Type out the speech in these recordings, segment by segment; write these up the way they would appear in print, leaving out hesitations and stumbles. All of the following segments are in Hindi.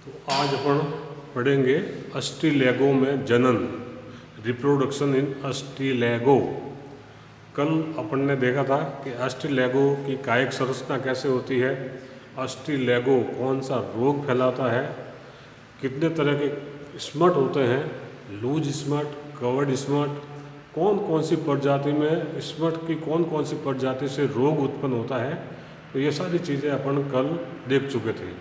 तो आज अपन पढ़ेंगे अस्टिलैगो में जनन, रिप्रोडक्शन इन अस्टिलैगो। कल अपन ने देखा था कि अस्टिलैगो की कायिक संरचना कैसे होती है, अस्टिलैगो कौन सा रोग फैलाता है, कितने तरह के स्मट होते हैं, लूज स्मट, कवर्ड स्मट, कौन कौन सी प्रजाति में स्मट की कौन कौन सी प्रजाति से रोग उत्पन्न होता है। तो ये सारी चीज़ें अपन कल देख चुके थे।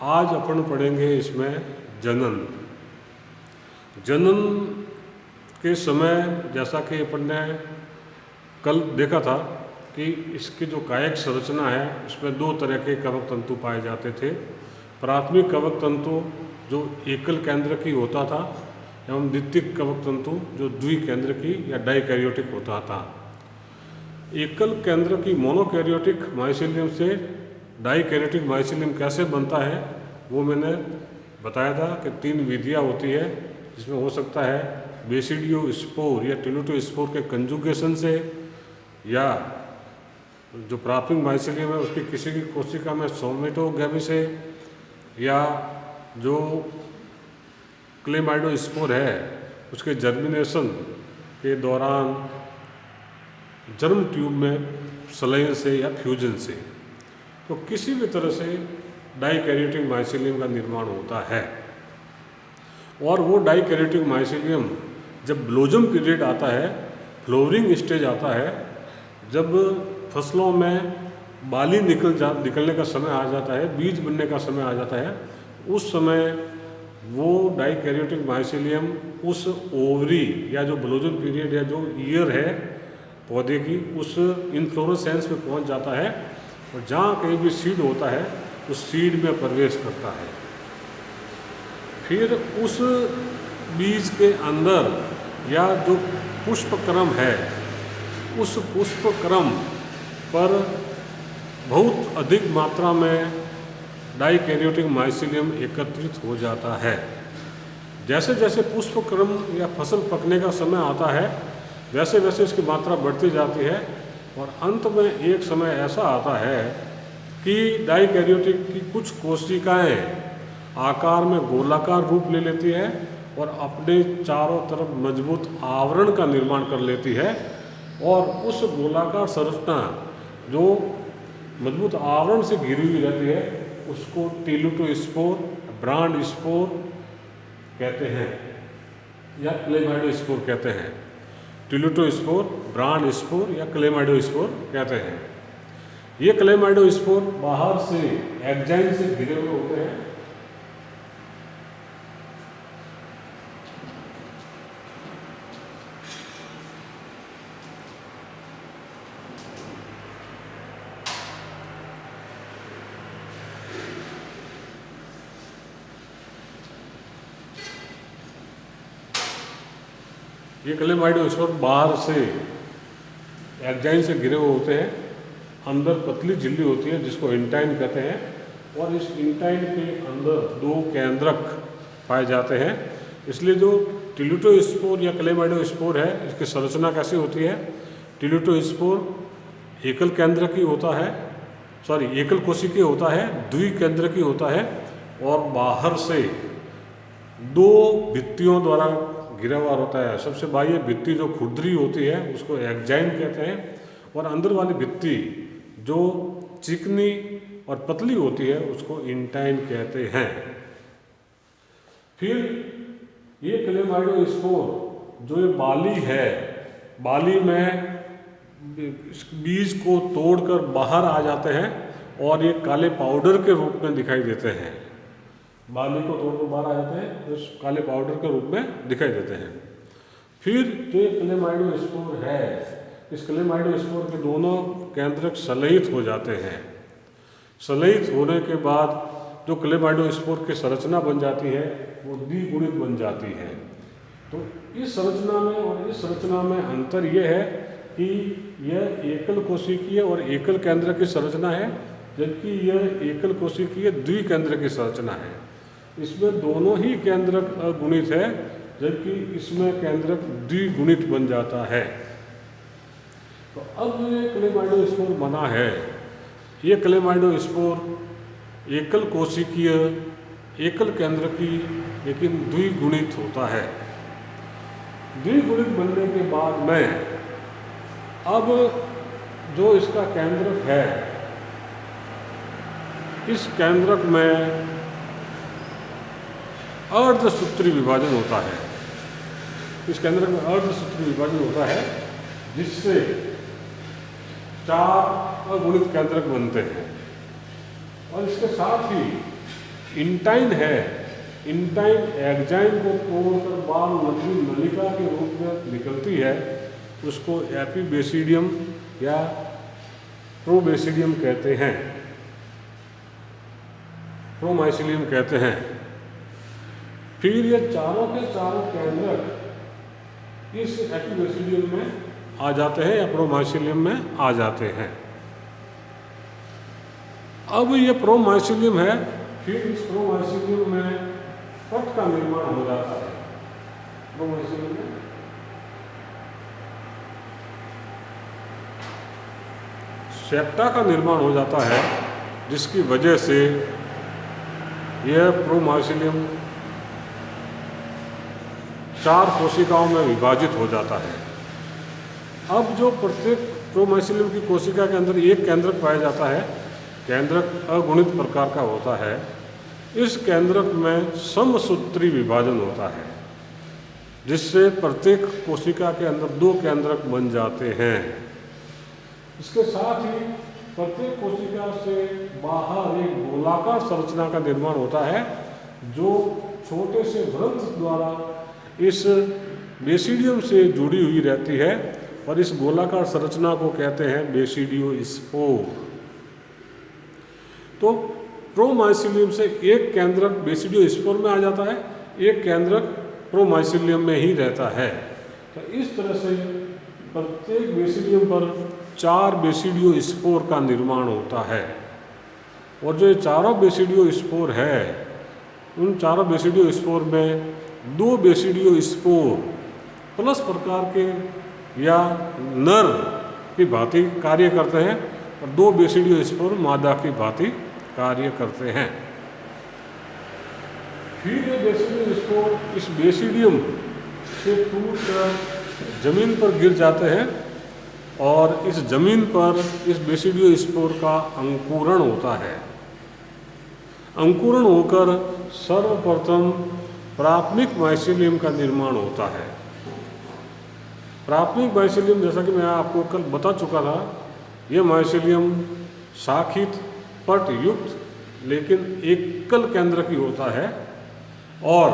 आज अपन पढ़ेंगे इसमें जनन। जनन के समय जैसा कि अपन ने कल देखा था कि इसकी जो कायिक संरचना है उसमें दो तरह के कवक तंतु पाए जाते थे। प्राथमिक कवक तंतु जो एकल केंद्र की होता था एवं द्वितीयक कवक तंतु जो द्विकेंद्र की या डाइकैरियोटिक होता था। एकल केंद्र की मोनोकैरियोटिक माइसीलियम से डाइकैरियोटिक माइसीलियम कैसे बनता है वो मैंने बताया था कि 3 विधियाँ होती है, जिसमें हो सकता है बेसिडियो स्पोर या टिल्यूटो स्पोर के कंजुगेशन से, या जो प्राथमिक माइसीलियम है उसकी किसी की कोशिका में सोमेटोगैमी से, या जो क्लेमाइडोस्पोर है उसके जर्मिनेशन के दौरान जर्म ट्यूब में सलाइन से या फ्यूजन से। तो किसी भी तरह से डाइकैरियोटिक माइसीलियम का निर्माण होता है। और वो डाइकैरियोटिक माइसीलियम जब ब्लोजम पीरियड आता है, फ्लोवरिंग स्टेज आता है, जब फसलों में बाली निकलने का समय आ जाता है, बीज बनने का समय आ जाता है, उस समय वो डाइकैरियोटिक माइसीलियम उस ओवरी या जो ब्लोजम पीरियड या जो ईयर है पौधे की, उस इन्फ्लोरेसेंस में पहुंच जाता है और जहाँ कहीं भी सीड होता है उस सीड में प्रवेश करता है। फिर उस बीज के अंदर या जो पुष्पक्रम है उस पुष्पक्रम पर बहुत अधिक मात्रा में डाइकैरियोटिक माइसीलियम एकत्रित हो जाता है। जैसे जैसे पुष्पक्रम या फसल पकने का समय आता है वैसे वैसे इसकी मात्रा बढ़ती जाती है और अंत में एक समय ऐसा आता है कि डाइकैरियोटिक की कुछ कोशिकाएं आकार में गोलाकार रूप ले लेती है और अपने चारों तरफ मजबूत आवरण का निर्माण कर लेती है, और उस गोलाकार संरचना जो मजबूत आवरण से घिरी हुई रहती है उसको टिल्यूटोस्पोर, ब्रांड स्पोर कहते हैं या क्लेमाइडोस्पोर कहते हैं। टिल्यूटोस्पोर, ब्रांड स्पोर या क्लेमाइडोस्पोर कहते हैं। ये क्लेमाइडोस्पोर बाहर से एक्जाइन से घिरे हुए होते हैं। ये क्लेमाइडोस्पोर बाहर से एक्जाइन से घिरे हुए होते हैं, अंदर पतली झिल्ली होती है जिसको इंटाइन कहते हैं, और इस इंटाइन के अंदर 2 केंद्रक पाए जाते हैं। इसलिए जो टिल्यूटोस्पोर या क्लेमाइडोस्पोर है इसकी संरचना कैसी होती है, टिल्यूटोस्पोर एकल केंद्र की होता है, एकल कोशिकीय होता है, द्विकेंद्र की होता है और बाहर से 2 भित्तियों द्वारा घिरा हुआ होता है। सबसे बाह्य भित्ति जो खुरदरी होती है उसको एक्जाइन कहते हैं, और अंदर वाली भित्ति जो चिकनी और पतली होती है उसको इंटाइन कहते हैं। फिर ये क्लेमाइडोस्पोर जो ये बाली है, बाली में बीज को तोड़कर बाहर आ जाते हैं और ये काले पाउडर के रूप में दिखाई देते हैं। बाली को तोड़कर बाहर आ जाते हैं तो काले पाउडर के रूप में दिखाई देते हैं। फिर जो ये क्लेमाइडोस्पोर है, इस क्लेमाइडोस्पोर के दोनों केंद्रक संलयित हो जाते हैं। संलयित होने के बाद जो क्लेमाइडोस्पोर की संरचना बन जाती है वो द्विगुणित बन जाती है। तो इस संरचना में और इस संरचना में अंतर यह है कि यह एकल कोशिकीय और एकल केंद्र की संरचना है, जबकि यह एकल कोशिकीय द्विकेंद्र की संरचना है। इसमें दोनों ही केंद्रक अगुणित है, जबकि इसमें केंद्रक द्विगुणित बन जाता है। तो अब ये क्लेमाइडोस्पोर बना है, ये क्लेमाइडोस्पोर एकल कोशिकीय एकल केंद्र की लेकिन द्विगुणित होता है। द्विगुणित बनने के बाद में अब जो इसका केंद्रक है, इस केंद्रक में अर्धसूत्री विभाजन होता है। इस केंद्रक में अर्धसूत्री विभाजन होता है जिससे 4 अगुणित केंद्रक बनते हैं। और इसके साथ ही इंटाइन है, इंटाइन एक्जाइन को तोड़कर बाल लंबी नलिका के रूप में निकलती है, उसको एपीबेसिडियम या प्रोबेसिडियम कहते हैं, प्रोमाइसिलियम कहते हैं। फिर ये चारों के चारों केंद्रक इस एपीबेसिडियम में आ जाते हैं या प्रोमाइसिलियम में आ जाते हैं। अब ये प्रोमाइसिलियम है, फिर इस प्रोमाइसिलियम में पट का निर्माण हो जाता है। प्रोमाइसिलियम में सेप्टा का निर्माण हो जाता है, जिसकी वजह से यह प्रोमाइसिलियम 4 कोशिकाओं में विभाजित हो जाता है। अब जो प्रत्येक प्रोमाइसिलियम की कोशिका के अंदर एक केंद्रक पाया जाता है, केंद्रक अगुणित प्रकार का होता है। इस केंद्रक में समसूत्री विभाजन होता है, जिससे प्रत्येक कोशिका के अंदर 2 केंद्रक बन जाते हैं। इसके साथ ही प्रत्येक कोशिका से बाहर एक गोलाकार संरचना का निर्माण होता है, जो छोटे से व्रंश द्वारा इस बेसिडियम से जुड़ी हुई रहती है, और इस गोलाकार संरचना को कहते हैं बेसिडियोस्पोर। तो प्रोमाइसिलियम से एक केंद्रक बेसिडियोस्पोर में आ जाता है, एक केंद्रक प्रोमाइसिलियम में ही रहता है। तो इस तरह से प्रत्येक बेसिडियम पर 4 बेसिडियोस्पोर का निर्माण होता है। और जो ये चारों बेसिडियोस्पोर है, उन चारों बेसिडियोस्पोर में 2 बेसिडियोस्पोर प्लस प्रकार के या नर की भांति कार्य करते हैं, और 2 बेसिडियोस्पोर मादा की भांति कार्य करते हैं। फिर ये बेसिडियोस्पोर इस बेसिडियम से टूटकर जमीन पर गिर जाते हैं, और इस जमीन पर इस बेसिडियोस्पोर का अंकुरण होता है। अंकुरण होकर सर्वप्रथम प्राथमिक माइसिलियम का निर्माण होता है। प्राथमिक माइसिलियम, जैसा कि मैं आपको कल बता चुका था, यह माइसिलियम शाखित पट युक्त लेकिन एकल केंद्र की होता है। और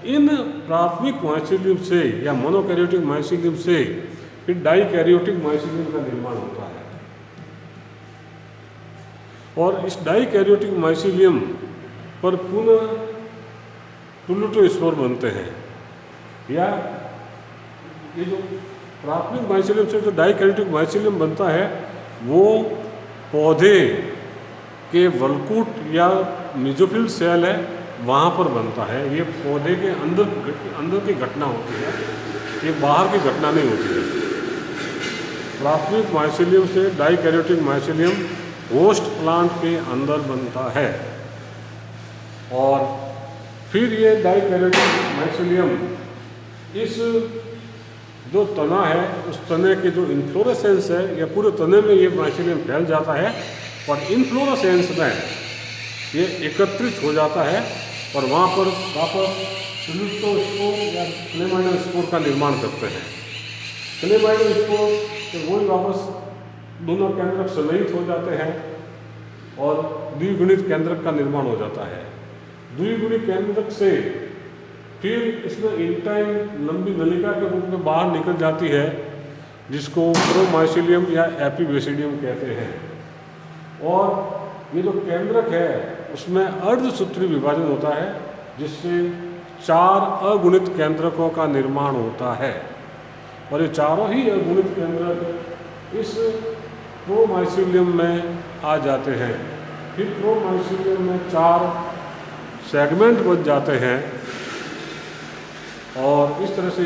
इन प्राथमिक माइसिलियम से या मोनोकैरियोटिक माइसिलियम से फिर डाइकैरियोटिक माइसिलियम का निर्माण होता है। और इस डाइकैरियोटिक माइसिलियम पर पुनः प्लूटोस्पोर बनते हैं। या ये जो प्राथमिक माइसिलियम से जो डाइकैरियोटिक माइसिलियम बनता है, वो पौधे के वलकूट या मेसोफिल सेल है, वहाँ पर बनता है। ये पौधे के अंदर की घटना होती है, ये बाहर की घटना नहीं होती है। प्राथमिक माइसिलियम से डाइकैरियोटिक माइसिलियम होस्ट प्लांट के अंदर बनता है। और फिर ये डाइकैरियोटिक माइसिलियम इस जो तना है, उस तने के जो इन्फ्लोरेसेंस है, या पूरे तने में ये माइसिलियम फैल जाता है, और इन्फ्लोरेसेंस में ये एकत्रित हो जाता है, और वहाँ पर वापस प्लूटोस्पोर या क्लेमाइडल स्पोर का निर्माण करते हैं। क्लेमाइडल स्पोर तो वही वापस दोनों केंद्रक संलयित हो जाते हैं, और द्विगुणित केंद्रक का निर्माण हो जाता है। द्विगुणित केंद्रक से फिर इसमें इंटाइन लंबी नलिका के रूप में बाहर निकल जाती है, जिसको प्रोमाइसिलियम या एपीबेसिडियम कहते हैं। और ये जो केंद्रक है, उसमें अर्धसूत्री विभाजन होता है, जिससे 4 अगुणित केंद्रकों का निर्माण होता है। और ये चारों ही अगुणित केंद्रक इस प्रोमाइसिलियम में आ जाते हैं। फिर प्रोमाइसिलियम में 4 सेगमेंट बन जाते हैं, और इस तरह से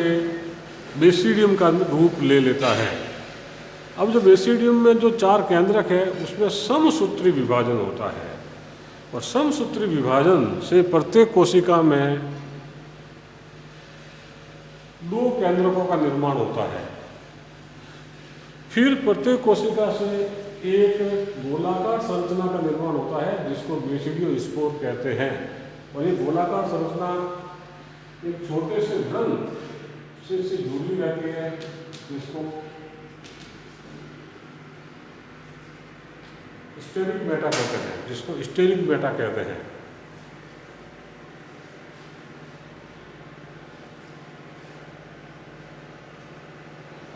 बेसिडियम का रूप ले लेता है। अब जो बेसिडियम में जो 4 केंद्रक है, उसमें समसूत्री विभाजन होता है, और समसूत्री विभाजन से प्रत्येक कोशिका में 2 केंद्रकों का निर्माण होता है। फिर प्रत्येक कोशिका से एक गोलाकार संरचना का निर्माण होता है जिसको बेसिडियो स्पोर कहते हैं। और ये गोलाकार संरचना एक छोटे से व्रण से जुड़ी रहती है जिसको स्टेरिक मेटा कहते हैं।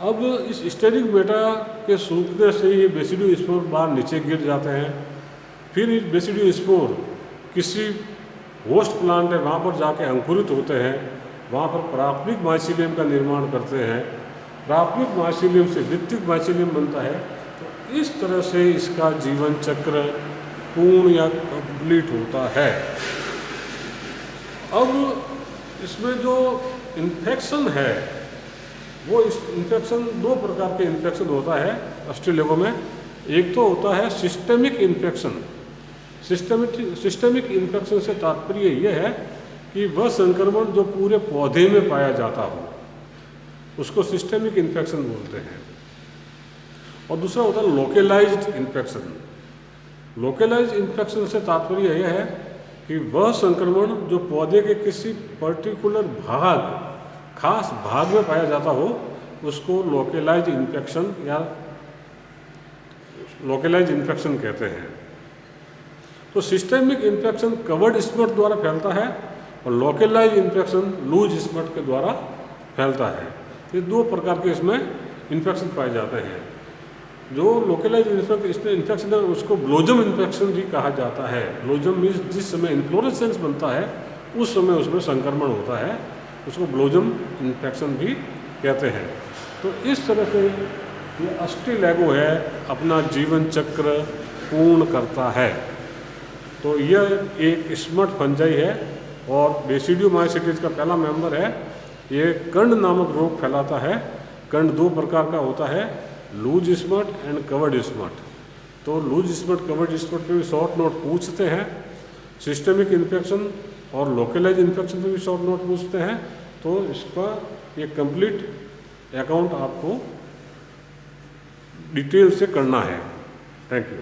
अब इस स्टेरिक मेटा के सूखने से ये बेसिडियो स्पोर बाहर नीचे गिर जाते हैं। फिर इस बेसिडियो स्पोर किसी होस्ट प्लांट है वहाँ पर जाके अंकुरित होते हैं, वहाँ पर प्राथमिक माइसीलियम का निर्माण करते हैं। प्राथमिक माइसीलियम से द्वितीयक माइसीलियम बनता है। तो इस तरह से इसका जीवन चक्र पूर्ण या कंप्लीट होता है। अब इसमें जो इन्फेक्शन है वो इस इन्फेक्शन 2 प्रकार के इन्फेक्शन होता है अस्टिलेगो में। एक तो होता है सिस्टेमिक इन्फेक्शन। सिस्टेमिक इन्फेक्शन से तात्पर्य यह है कि वह संक्रमण जो पूरे पौधे में पाया जाता हो उसको सिस्टेमिक इन्फेक्शन बोलते हैं। और दूसरा होता है लोकलाइज्ड इन्फेक्शन। लोकलाइज्ड इन्फेक्शन से तात्पर्य यह है कि वह संक्रमण जो पौधे के किसी पर्टिकुलर खास भाग में पाया जाता हो उसको लोकलाइज्ड इन्फेक्शन कहते हैं। तो सिस्टेमिक इन्फेक्शन कवर्ड स्पॉट द्वारा फैलता है और लोकलाइज्ड इन्फेक्शन लूज स्पॉट के द्वारा फैलता है। ये 2 प्रकार के इसमें इन्फेक्शन पाए जाते हैं। जो लोकलाइज्ड इन्फेक्शन है उसको ब्लोजम इन्फेक्शन भी कहा जाता है। ब्लोजम मीन्स जिस समय इन्फ्लोरेसेंस बनता है उस समय उसमें संक्रमण होता है, उसको ब्लोजम इन्फेक्शन भी कहते हैं। तो इस तरह से ये अस्टिलेगो है अपना जीवन चक्र पूर्ण करता है। तो यह एक स्मट फंजाई है और बेसिडियोमाइसीट्स का पहला मेंबर है। ये कंड नामक रोग फैलाता है। कंड 2 प्रकार का होता है, loose smut and covered smut. तो लूज स्मट कवर्ड स्मट पे भी शॉर्ट नोट पूछते हैं। सिस्टेमिक इन्फेक्शन और लोकलाइज्ड इन्फेक्शन पे भी शॉर्ट नोट पूछते हैं। तो इसका ये कंप्लीट अकाउंट आपको डिटेल से करना है। Thank you.